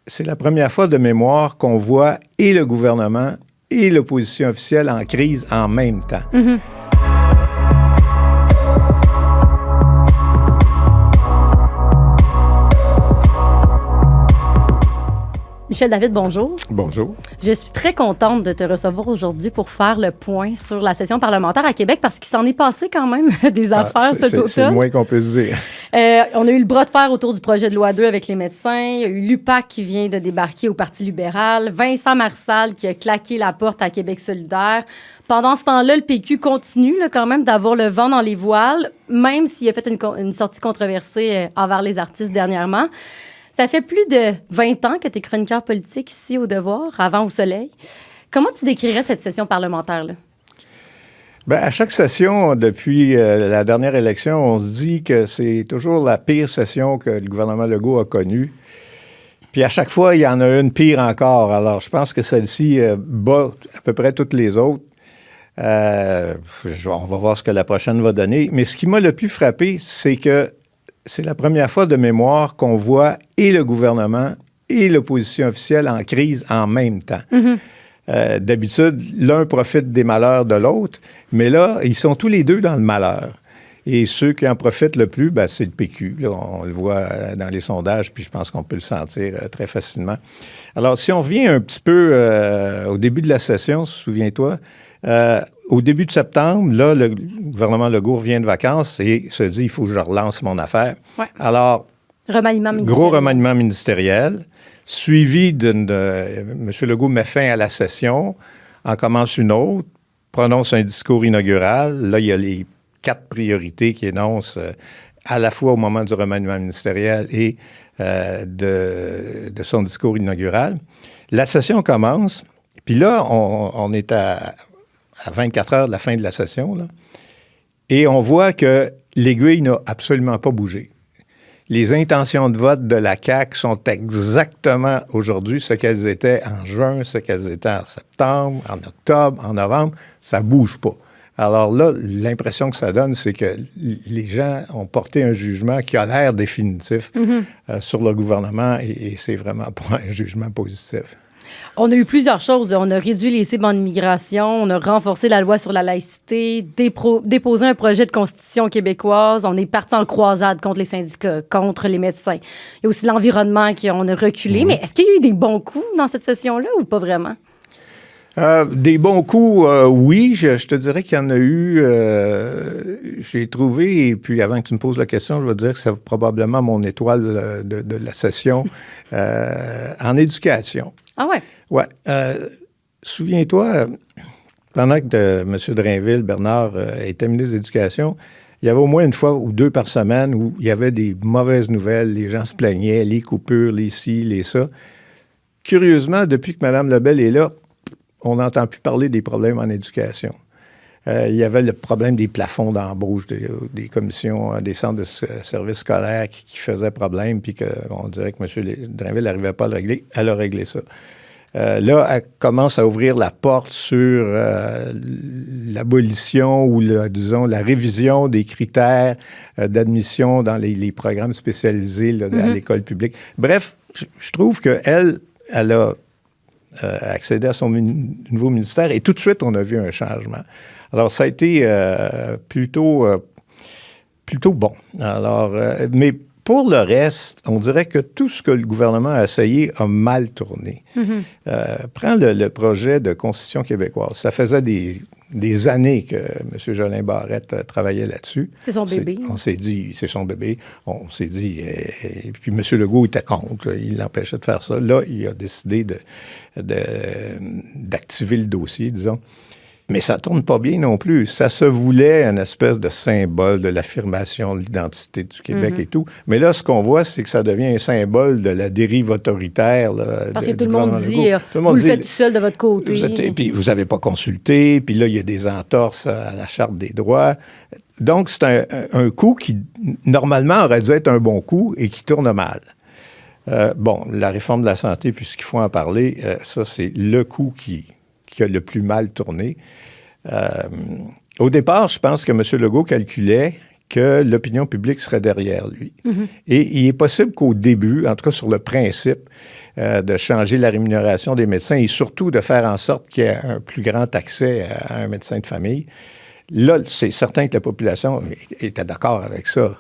c'est la première fois de mémoire qu'on voit et le gouvernement et l'opposition officielle en crise en même temps. Mm-hmm. Michel David, bonjour. Bonjour. Je suis très contente de te recevoir aujourd'hui pour faire le point sur la session parlementaire à Québec parce qu'il s'en est passé quand même des affaires cet automne. C'est le moins qu'on peut se dire. On a eu le bras de fer autour du projet de loi 2 avec les médecins. Il y a eu l'UPAC qui vient de débarquer au Parti libéral. Vincent Marissal qui a claqué la porte à Québec solidaire. Pendant ce temps-là, le PQ continue quand même d'avoir le vent dans les voiles, même s'il a fait une sortie controversée envers les artistes dernièrement. Ça fait plus de 20 ans que tu es chroniqueur politique ici au Devoir, avant au Soleil. Comment tu décrirais cette session parlementaire-là? Bien, à chaque session, depuis la dernière élection, on se dit que c'est toujours la pire session que le gouvernement Legault a connue. Puis à chaque fois, il y en a une pire encore. Alors, je pense que celle-ci bat à peu près toutes les autres. On va voir ce que la prochaine va donner. Mais ce qui m'a le plus frappé, c'est que c'est la première fois de mémoire qu'on voit et le gouvernement et l'opposition officielle en crise en même temps. Mm-hmm. D'habitude, l'un profite des malheurs de l'autre, mais là, ils sont tous les deux dans le malheur. Et ceux qui en profitent le plus, ben, c'est le PQ. Là, on le voit dans les sondages, puis je pense qu'on peut le sentir très facilement. Alors, si on revient un petit peu au début de la session, souviens-toi, au début de septembre, là, le gouvernement Legault revient de vacances et se dit, il faut que je relance mon affaire. Ouais. Alors, gros remaniement ministériel, suivi M. Legault met fin à la session, en commence une autre, prononce un discours inaugural. Là, il y a les 4 priorités qu'il énonce à la fois au moment du remaniement ministériel et de son discours inaugural. La session commence, puis là, on est à 24 heures de la fin de la session, là, et on voit que l'aiguille n'a absolument pas bougé. Les intentions de vote de la CAQ sont exactement aujourd'hui ce qu'elles étaient en juin, ce qu'elles étaient en septembre, en octobre, en novembre. Ça ne bouge pas. Alors là, l'impression que ça donne, c'est que les gens ont porté un jugement qui a l'air définitif sur le gouvernement et c'est vraiment pas un jugement positif. On a eu plusieurs choses. On a réduit les cibles en immigration, on a renforcé la loi sur la laïcité, déposé un projet de constitution québécoise, on est parti en croisade contre les syndicats, contre les médecins. Il y a aussi l'environnement on a reculé. Mais est-ce qu'il y a eu des bons coups dans cette session-là ou pas vraiment? Des bons coups, oui. Je te dirais qu'il y en a eu. J'ai trouvé, et puis avant que tu me poses la question, je vais te dire que c'est probablement mon étoile de la session en éducation. Ah ouais? Ouais. Souviens-toi, pendant que M. Drainville, Bernard, était ministre de l'Éducation, il y avait au moins une fois ou 2 par semaine où il y avait des mauvaises nouvelles, les gens se plaignaient, les coupures, les ci, les ça. Curieusement, depuis que Mme Lebel est là, on n'entend plus parler des problèmes en éducation. Il y avait le problème des plafonds d'embauche des commissions, des centres de services scolaires qui faisaient problème, puis qu'on dirait que M. Drainville n'arrivait pas à le régler. Elle a réglé ça. Là, elle commence à ouvrir la porte sur l'abolition ou, disons, la révision des critères d'admission dans les programmes spécialisés là, à l'école publique. Bref, je trouve qu'elle a accédé à son nouveau ministère et tout de suite, on a vu un changement. Alors, ça a été plutôt bon. Alors, mais pour le reste, on dirait que tout ce que le gouvernement a essayé a mal tourné. Prends le projet de Constitution québécoise. Ça faisait des années que M. Jolin Barrette travaillait là-dessus. C'est son bébé. On s'est dit, c'est son bébé. On s'est dit, et puis M. Legault était contre. Il l'empêchait de faire ça. Là, il a décidé d'activer le dossier, disons. Mais ça ne tourne pas bien non plus. Ça se voulait une espèce de symbole de l'affirmation de l'identité du Québec et tout. Mais là, ce qu'on voit, c'est que ça devient un symbole de la dérive autoritaire. Là, parce que tout le monde dit, vous le faites tout seul de votre côté. Puis vous n'avez pas consulté, puis là, il y a des entorses à la Charte des droits. Donc, c'est un coup qui, normalement, aurait dû être un bon coup et qui tourne mal. Bon, la réforme de la santé, puisqu'il faut en parler, ça, c'est le coup qui a le plus mal tourné. Au départ, je pense que M. Legault calculait que l'opinion publique serait derrière lui. Et il est possible qu'au début, en tout cas sur le principe, de changer la rémunération des médecins et surtout de faire en sorte qu'il y ait un plus grand accès à un médecin de famille, là, c'est certain que la population était d'accord avec ça.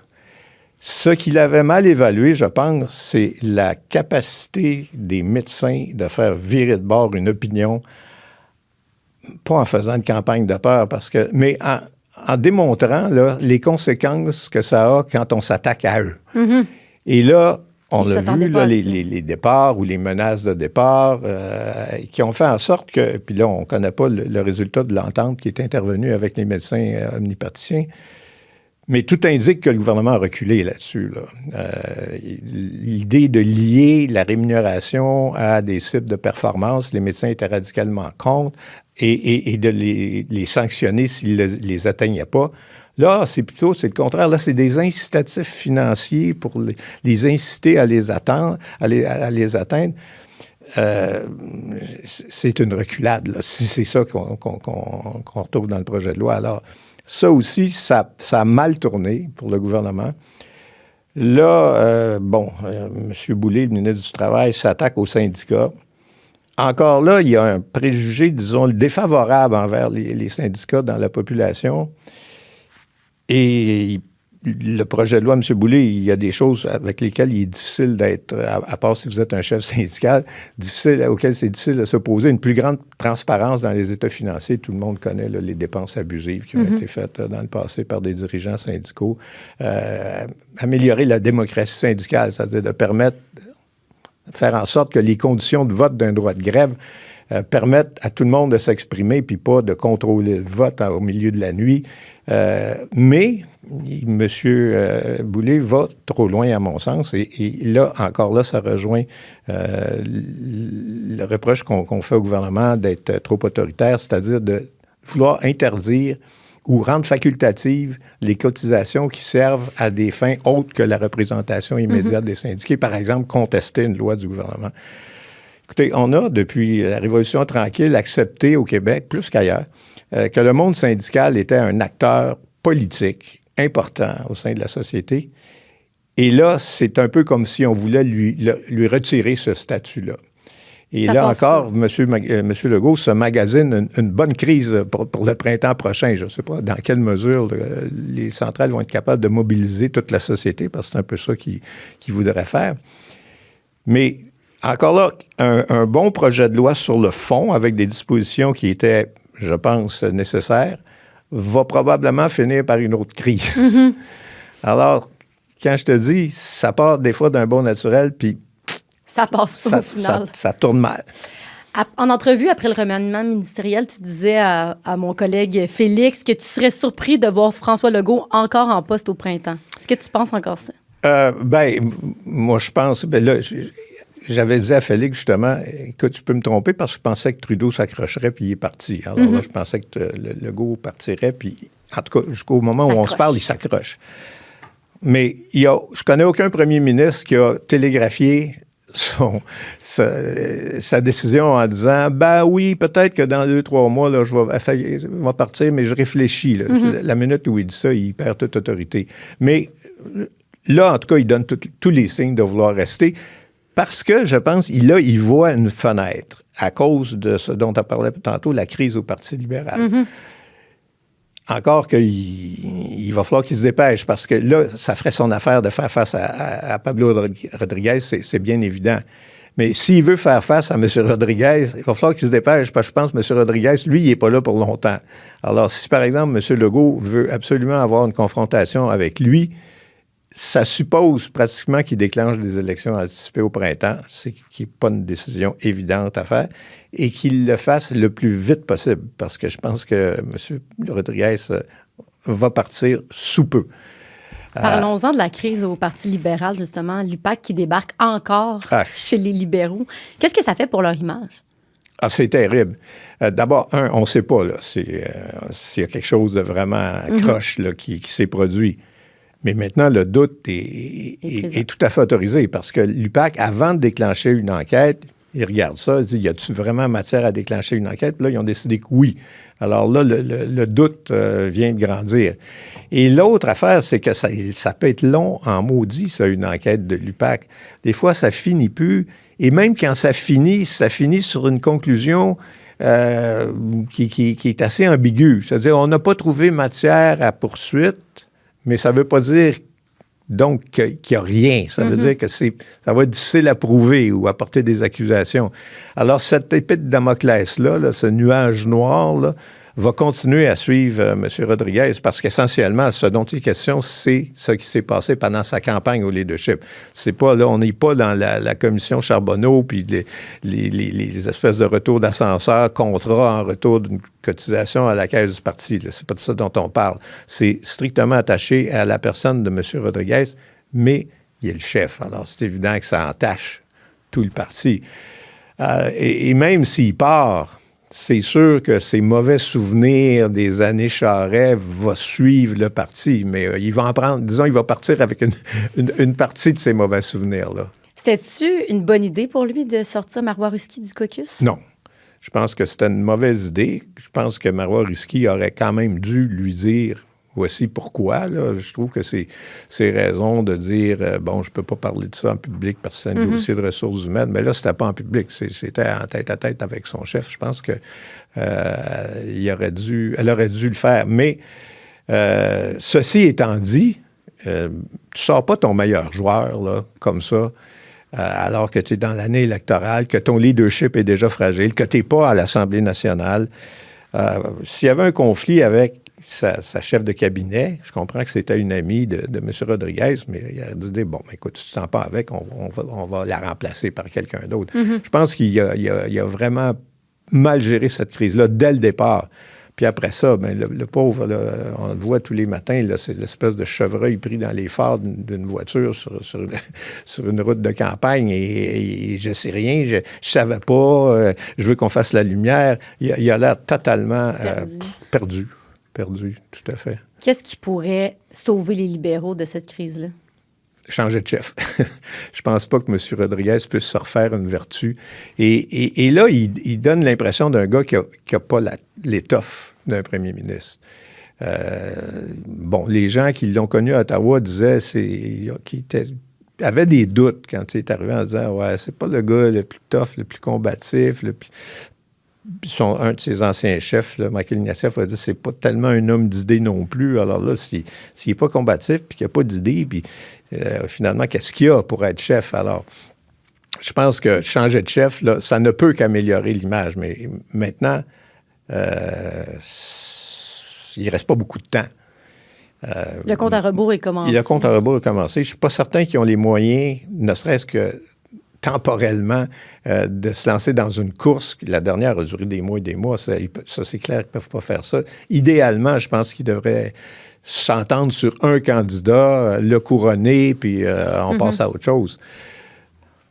Ce qu'il avait mal évalué, je pense, c'est la capacité des médecins de faire virer de bord une opinion, pas en faisant une campagne de peur, mais en démontrant là, les conséquences que ça a quand on s'attaque à eux. Et là, on a vu là, les départs ou les menaces de départ qui ont fait en sorte que, puis là, on ne connaît pas le résultat de l'entente qui est intervenue avec les médecins omnipraticiens, mais tout indique que le gouvernement a reculé là-dessus. L'idée de lier la rémunération à des cibles de performance, les médecins étaient radicalement contre, et de les sanctionner s'ils ne les atteignaient pas. Là, c'est le contraire. Là, c'est des incitatifs financiers pour les inciter à les atteindre. C'est une reculade, là, si c'est ça qu'on retrouve dans le projet de loi. Alors, ça aussi, ça a mal tourné pour le gouvernement. Là, M. Boulay, le ministre du Travail, s'attaque aux syndicats. Encore là, il y a un préjugé, disons, défavorable envers les syndicats dans la population. Et le projet de loi, M. Boulay, il y a des choses avec lesquelles il est difficile d'être, à part si vous êtes un chef syndical, auxquelles c'est difficile de s'opposer. Une plus grande transparence dans les états financiers. Tout le monde connaît là, les dépenses abusives qui ont été faites dans le passé par des dirigeants syndicaux. Améliorer la démocratie syndicale, c'est-à-dire de permettre, faire en sorte que les conditions de vote d'un droit de grève permettent à tout le monde de s'exprimer puis pas de contrôler le vote au milieu de la nuit. Mais M. Boulay va trop loin, à mon sens. Et là, encore là, ça rejoint le reproche qu'on fait au gouvernement d'être trop autoritaire, c'est-à-dire de vouloir interdire ou rendre facultatives les cotisations qui servent à des fins autres que la représentation immédiate des syndiqués. Par exemple, contester une loi du gouvernement. Écoutez, on a, depuis la Révolution tranquille, accepté au Québec, plus qu'ailleurs, que le monde syndical était un acteur politique important au sein de la société. Et là, c'est un peu comme si on voulait lui retirer ce statut-là. Et ça là encore, M. Legault se magasine une bonne crise pour le printemps prochain. Je ne sais pas dans quelle mesure les centrales vont être capables de mobiliser toute la société, parce que c'est un peu ça qu'il voudrait faire. Mais encore là, un bon projet de loi sur le fond, avec des dispositions qui étaient, je pense, nécessaires, va probablement finir par une autre crise. Alors, quand je te dis, ça part des fois d'un bon naturel, puis ça passe pas au final. Ça tourne mal. En entrevue après le remaniement ministériel, tu disais à mon collègue Félix que tu serais surpris de voir François Legault encore en poste au printemps. Est-ce que tu penses encore ça? Moi, je pense... là, j'avais dit à Félix, justement, écoute, tu peux me tromper parce que je pensais que Trudeau s'accrocherait puis il est parti. Alors là, je pensais que Legault partirait, puis en tout cas, jusqu'au moment où on se parle, il s'accroche. Mais je connais aucun premier ministre qui a télégraphié sa décision en disant oui, peut-être que dans 2-3 mois, là, je vais partir, mais je réfléchis. Là. La minute où il dit ça, il perd toute autorité. Mais là, en tout cas, il donne tous les signes de vouloir rester. Parce que, je pense, il voit une fenêtre à cause de ce dont on parlait tantôt, la crise au Parti libéral. Encore qu'il va falloir qu'il se dépêche, parce que là, ça ferait son affaire de faire face à Pablo Rodriguez, c'est bien évident. Mais s'il veut faire face à M. Rodriguez, il va falloir qu'il se dépêche, parce que je pense que M. Rodriguez, lui, il n'est pas là pour longtemps. Alors, si, par exemple, M. Legault veut absolument avoir une confrontation avec lui, ça suppose pratiquement qu'il déclenche des élections anticipées au printemps, ce qui n'est pas une décision évidente à faire, et qu'il le fasse le plus vite possible, parce que je pense que M. Rodriguez va partir sous peu. Parlons-en de la crise au Parti libéral, justement. L'UPAC qui débarque encore chez les libéraux. Qu'est-ce que ça fait pour leur image? C'est terrible. D'abord, on ne sait pas là, s'il y a quelque chose de vraiment croche là, qui s'est produit. Mais maintenant, le doute est tout à fait autorisé parce que l'UPAC, avant de déclencher une enquête, Ils regardent ça, ils disent, y a-t-il vraiment matière à déclencher une enquête? Puis là, ils ont décidé que oui. Alors là, le doute vient de grandir. Et l'autre affaire, c'est que ça peut être long en maudit, ça, une enquête de l'UPAC. Des fois, ça finit plus. Et même quand ça finit sur une conclusion qui est assez ambiguë. C'est-à-dire, on n'a pas trouvé matière à poursuite, mais ça ne veut pas dire donc qu'il n'y a rien. Ça veut dire que ça va être difficile à prouver ou à porter des accusations. Alors, cette épée de Damoclès-là, ce nuage noir, là, va continuer à suivre M. Rodriguez parce qu'essentiellement, ce dont il est question, c'est ce qui s'est passé pendant sa campagne au leadership. C'est pas, là, on n'est pas dans la commission Charbonneau puis les espèces de retours d'ascenseur, contrats en retour d'une cotisation à la caisse du parti. Là. C'est pas de ça dont on parle. C'est strictement attaché à la personne de M. Rodriguez, mais il est le chef. Alors, c'est évident que ça entache tout le parti. Et même s'il part, c'est sûr que ces mauvais souvenirs des années Charest vont suivre le parti, mais il va en prendre, disons, il va partir avec une partie de ces mauvais souvenirs-là. C'était-tu une bonne idée pour lui de sortir Marois Risky du caucus? Non. Je pense que c'était une mauvaise idée. Je pense que Marois Risky aurait quand même dû lui dire voici pourquoi. Là. Je trouve que c'est raison de dire bon, je ne peux pas parler de ça en public parce que c'est un dossier de ressources humaines. Mais là, c'était pas en public. C'était en tête-à-tête avec son chef. Je pense que elle aurait dû le faire. Mais ceci étant dit, tu ne sors pas ton meilleur joueur là, comme ça. Alors que tu es dans l'année électorale, que ton leadership est déjà fragile, que tu n'es pas à l'Assemblée nationale. S'il y avait un conflit avec sa chef de cabinet, je comprends que c'était une amie de M. Rodriguez, mais il a dit, bon, écoute, tu ne te sens pas avec, on va la remplacer par quelqu'un d'autre. Je pense qu'il a vraiment mal géré cette crise-là dès le départ. Puis après ça, ben, le pauvre, là, on le voit tous les matins, là, c'est l'espèce de chevreuil pris dans les phares d'une voiture sur une route de campagne et je sais rien, je savais pas, je veux qu'on fasse la lumière. Il a l'air totalement perdu, tout à fait. Qu'est-ce qui pourrait sauver les libéraux de cette crise-là? Changer de chef. Je pense pas que M. Rodriguez puisse se refaire une vertu. Et là, il donne l'impression d'un gars qui a pas l'étoffe d'un premier ministre. Bon, les gens qui l'ont connu à Ottawa disaient qu'il avait des doutes quand il est arrivé en disant « Ouais, c'est pas le gars le plus tough, le plus combatif, un de ses anciens chefs, là, Michael Ignatieff, a dit c'est pas tellement un homme d'idées non plus. Alors là, s'il n'est pas combatif puis qu'il n'y a pas d'idées, puis finalement, qu'est-ce qu'il y a pour être chef? Alors, je pense que changer de chef, là, ça ne peut qu'améliorer l'image. Mais maintenant, il ne reste pas beaucoup de temps. Le compte à rebours est commencé. Le compte à rebours est commencé. Je ne suis pas certain qu'ils ont les moyens, ne serait-ce que temporellement, de se lancer dans une course. La dernière a duré des mois et des mois. Ça c'est clair qu'ils ne peuvent pas faire ça. Idéalement, je pense qu'ils devraient s'entendre sur un candidat, le couronner, puis on passe à autre chose.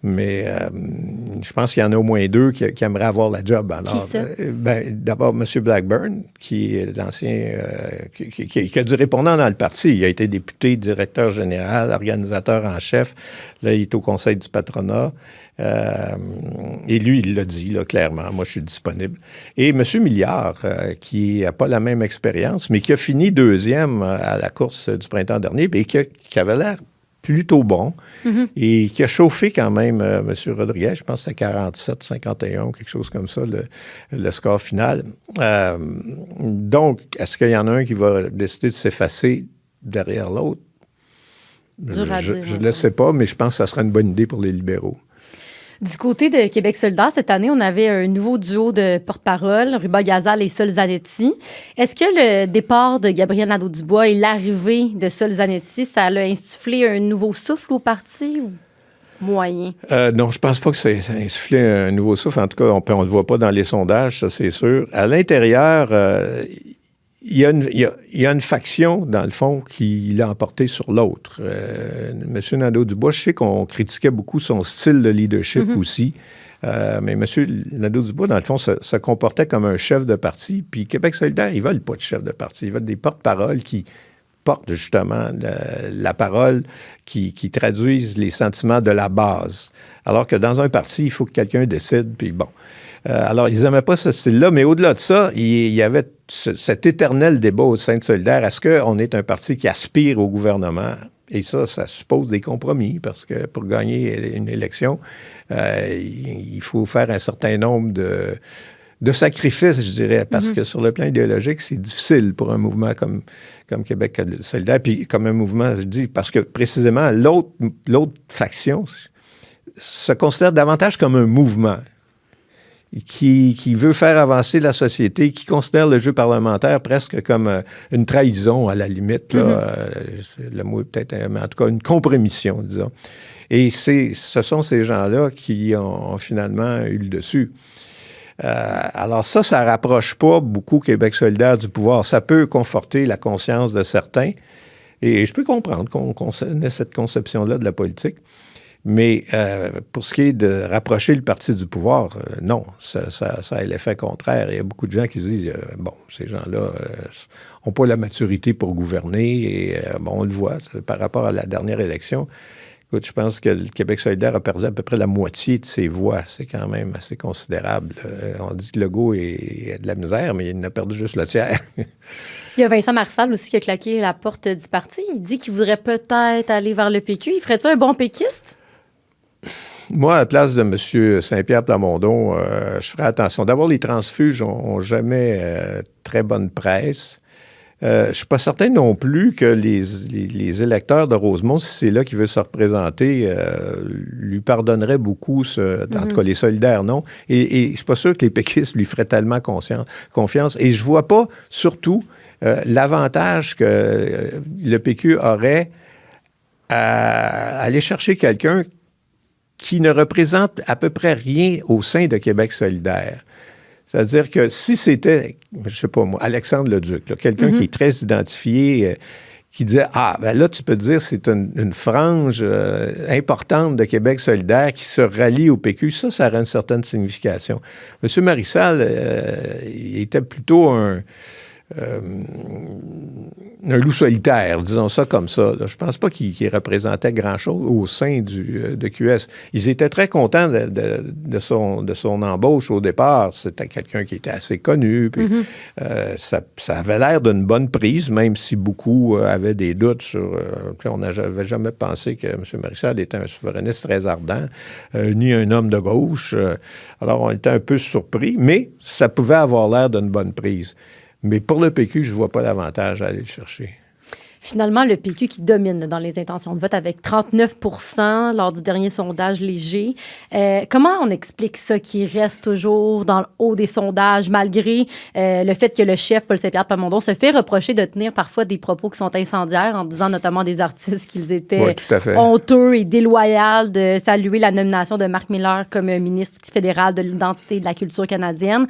Mais je pense qu'il y en a au moins deux qui aimeraient avoir la job. Alors, qui ça? D'abord, M. Blackburn, qui est l'ancien... qui a dû répondre dans le parti. Il a été député, directeur général, organisateur en chef. Là, il est au conseil du patronat. Et lui, il l'a dit, là, clairement. Moi, je suis disponible. Et M. Milliard, qui n'a pas la même expérience, mais qui a fini deuxième à la course du printemps dernier et qui avait l'air plutôt bon, et qui a chauffé quand même M. Rodriguez. Je pense que c'était 47-51, quelque chose comme ça, le score final. Donc, est-ce qu'il y en a un qui va décider de s'effacer derrière l'autre? Je ne le sais pas, mais je pense que ça serait une bonne idée pour les libéraux. Du côté de Québec solidaire, cette année, on avait un nouveau duo de porte-parole, Ruba Gazal et Sol Zanetti. Est-ce que le départ de Gabriel Nadeau-Dubois et l'arrivée de Sol Zanetti, ça a insufflé un nouveau souffle au parti ou moyen? Non, je pense pas que ça a insufflé un nouveau souffle. En tout cas, on ne le voit pas dans les sondages, ça c'est sûr. À l'intérieur, il y a une faction, dans le fond, qui l'a emporté sur l'autre. M. Nadeau-Dubois, je sais qu'on critiquait beaucoup son style de leadership aussi, mais M. Nadeau-Dubois, dans le fond, se comportait comme un chef de parti. Puis Québec solidaire, ils ne veulent pas de chef de parti. Ils veulent des porte-paroles qui portent justement la parole, qui traduisent les sentiments de la base. Alors que dans un parti, il faut que quelqu'un décide, puis bon. Alors, ils n'aimaient pas ce style-là, mais au-delà de ça, il y avait cet éternel débat au sein de Solidaire. Est-ce qu'on est un parti qui aspire au gouvernement? Et ça suppose des compromis, parce que pour gagner une élection, il faut faire un certain nombre de sacrifices, je dirais, parce que sur le plan idéologique, c'est difficile pour un mouvement comme Québec solidaire, puis comme un mouvement, je dis, parce que précisément, l'autre faction se considère davantage comme un mouvement qui veut faire avancer la société, qui considère le jeu parlementaire presque comme une trahison, à la limite. Là, le mot est peut-être, mais en tout cas, une compromission, disons. Et ce sont ces gens-là qui ont finalement eu le dessus. Alors ça rapproche pas beaucoup Québec solidaire du pouvoir. Ça peut conforter la conscience de certains. Et je peux comprendre qu'on ait cette conception-là de la politique. Mais pour ce qui est de rapprocher le parti du pouvoir, non, ça a l'effet contraire. Il y a beaucoup de gens qui se disent, ces gens-là n'ont pas la maturité pour gouverner. Et on le voit par rapport à la dernière élection. Écoute, je pense que le Québec solidaire a perdu à peu près la moitié de ses voix. C'est quand même assez considérable. On dit que Legault a de la misère, mais il en a perdu juste le tiers. Il y a Vincent Marissal aussi qui a claqué la porte du parti. Il dit qu'il voudrait peut-être aller vers le PQ. Il ferait-tu un bon péquiste? Moi, à la place de M. Saint-Pierre Plamondon, je ferais attention. D'abord, les transfuges n'ont jamais très bonne presse. Je ne suis pas certain non plus que les électeurs de Rosemont, si c'est là qu'il veut se représenter, lui pardonneraient beaucoup, en tout cas les solidaires, non. Et je ne suis pas sûr que les péquistes lui feraient tellement confiance. Et je ne vois pas, surtout, l'avantage que le PQ aurait à aller chercher quelqu'un qui ne représente à peu près rien au sein de Québec solidaire. C'est-à-dire que si c'était, je ne sais pas moi, Alexandre Leduc, là, quelqu'un qui est très identifié, qui disait, là, tu peux te dire c'est une frange importante de Québec solidaire qui se rallie au PQ, ça aurait une certaine signification. M. Marissal, il était plutôt un loup solitaire, disons ça comme ça. Là. Je pense pas qu'il représentait grand-chose au sein de QS. Ils étaient très contents de son embauche au départ. C'était quelqu'un qui était assez connu. Puis, ça avait l'air d'une bonne prise, même si beaucoup avaient des doutes sur... on n'avait jamais pensé que M. Marissal était un souverainiste très ardent, ni un homme de gauche. Alors, on était un peu surpris, mais ça pouvait avoir l'air d'une bonne prise. Mais pour le PQ, je ne vois pas l'avantage à aller le chercher. Finalement, le PQ qui domine dans les intentions de vote avec 39 % lors du dernier sondage léger. Comment on explique ça qui reste toujours dans le haut des sondages, malgré le fait que le chef, Paul Saint-Pierre Plamondon, se fait reprocher de tenir parfois des propos qui sont incendiaires en disant notamment des artistes qu'ils étaient honteux et déloyaux de saluer la nomination de Marc Miller comme ministre fédéral de l'identité et de la culture canadienne.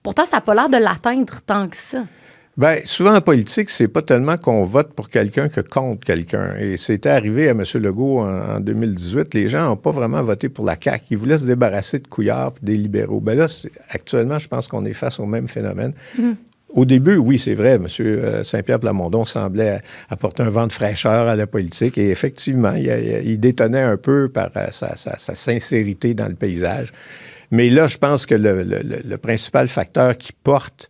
Pourtant, ça n'a pas l'air de l'atteindre tant que ça. Bien, souvent en politique, c'est pas tellement qu'on vote pour quelqu'un que contre quelqu'un. Et c'était arrivé à M. Legault en 2018. Les gens n'ont pas vraiment voté pour la CAQ. Ils voulaient se débarrasser de Couillard et des libéraux. Bien là, actuellement, je pense qu'on est face au même phénomène. Au début, oui, c'est vrai, M. Saint-Pierre Plamondon semblait apporter un vent de fraîcheur à la politique. Et effectivement, il détonnait un peu par sa sincérité dans le paysage. Mais là, je pense que le principal facteur qui porte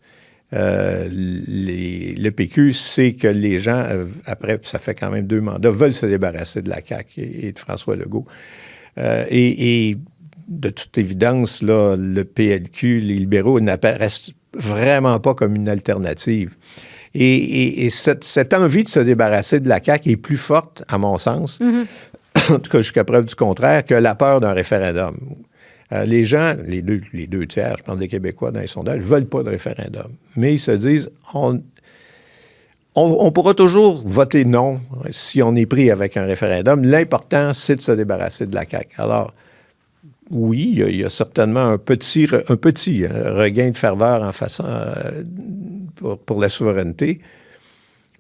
le PQ, c'est que les gens, après, ça fait quand même 2 mandats, veulent se débarrasser de la CAQ et de François Legault. Et de toute évidence, là, le PLQ, les libéraux, n'apparaissent vraiment pas comme une alternative. Et cette envie de se débarrasser de la CAQ est plus forte, à mon sens, en tout cas jusqu'à preuve du contraire, que la peur d'un référendum. Les gens, les deux tiers, je pense des Québécois dans les sondages, ne veulent pas de référendum. Mais ils se disent, on pourra toujours voter non si on est pris avec un référendum. L'important, c'est de se débarrasser de la CAQ. Alors, oui, il y a certainement un petit regain de ferveur en façon pour la souveraineté,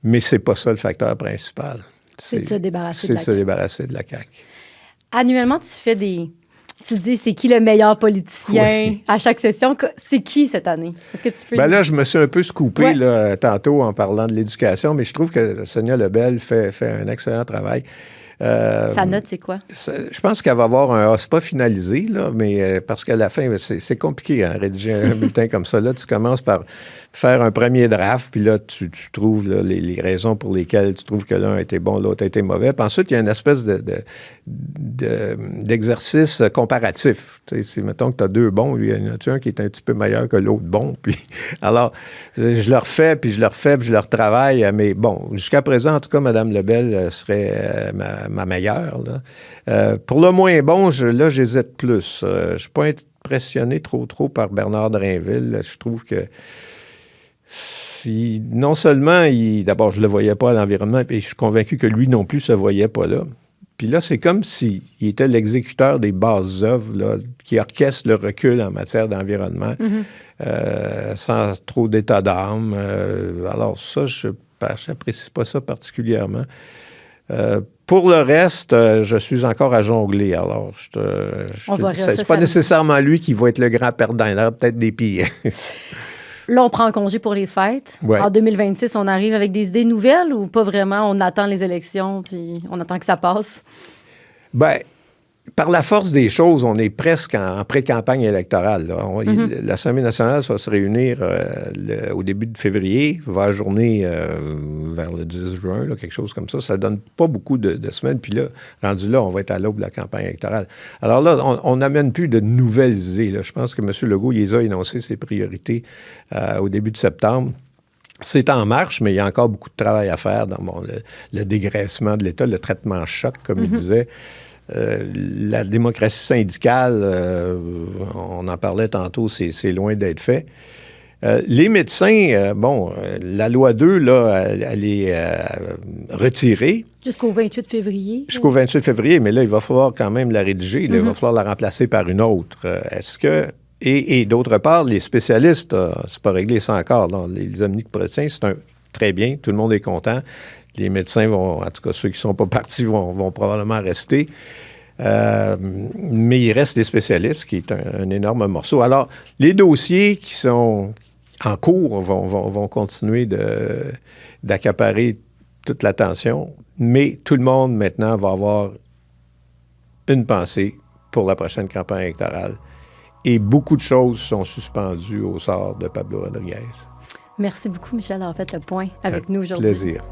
mais ce n'est pas ça le facteur principal. C'est de se débarrasser de la CAQ. Annuellement, tu fais des Tu dis, c'est qui le meilleur politicien à chaque session? C'est qui cette année? Est-ce que tu peux... Là, je me suis un peu scoopé là, tantôt en parlant de l'éducation, mais je trouve que Sonia Lebel fait un excellent travail. Sa note, c'est quoi? Je pense qu'elle va avoir un A. C'est pas finalisé, là, mais parce qu'à la fin, c'est compliqué, hein, rédiger un bulletin comme ça. Là, tu commences par faire un premier draft, puis là, tu trouves là, les raisons pour lesquelles tu trouves que l'un a été bon, l'autre a été mauvais. Puis ensuite, il y a une espèce d'exercice comparatif. Tu sais, mettons que tu as deux bons, il y en a un qui est un petit peu meilleur que l'autre bon. Puis alors, je le refais, puis je le refais, puis je le retravaille. Mais bon, jusqu'à présent, en tout cas, Mme Lebel serait ma meilleure. Là. Pour le moins bon, là, j'hésite plus. Je ne suis pas impressionné trop par Bernard Drainville. Je trouve que non seulement, d'abord, je ne le voyais pas à l'environnement, et je suis convaincu que lui non plus ne se voyait pas là. Puis là, c'est comme s'il était l'exécuteur des basses œuvres là, qui orchestre le recul en matière d'environnement, sans trop d'état d'âme. Alors ça, je n'apprécie pas ça particulièrement. Pour le reste, je suis encore à jongler. Alors, c'est pas nécessairement lui qui va être le grand perdant. Il y en a peut-être des pires. Là, on prend un congé pour les fêtes. Ouais. En 2026, on arrive avec des idées nouvelles ou pas vraiment? On attend les élections puis on attend que ça passe? Bien, par la force des choses, on est presque en pré-campagne électorale. Là. L'Assemblée nationale va se réunir au début de février, va ajourner vers le 10 juin, là, quelque chose comme ça. Ça ne donne pas beaucoup de semaines. Puis là, rendu là, on va être à l'aube de la campagne électorale. Alors là, on n'amène plus de nouvelles idées. Là. Je pense que M. Legault, il les a énoncé ses priorités au début de septembre. C'est en marche, mais il y a encore beaucoup de travail à faire dans le dégraissement de l'État, le traitement choc, comme il disait. La démocratie syndicale, on en parlait tantôt, c'est loin d'être fait. Les médecins, la loi 2, là, elle est retirée. Jusqu'au 28 février. Jusqu'au 28 février, mais là, il va falloir quand même la rédiger. Là, il va falloir la remplacer par une autre. Est-ce que... Et d'autre part, les spécialistes, c'est pas réglé ça encore. Non, les omnipraticiens, très bien, tout le monde est content. Les médecins vont, en tout cas ceux qui ne sont pas partis, vont probablement rester. Mais il reste les spécialistes, qui est un énorme morceau. Alors, les dossiers qui sont en cours vont continuer d'accaparer toute l'attention. Mais tout le monde, maintenant, va avoir une pensée pour la prochaine campagne électorale. Et beaucoup de choses sont suspendues au sort de Pablo Rodriguez. Merci beaucoup, Michel, d'avoir fait le point avec nous aujourd'hui. Plaisir.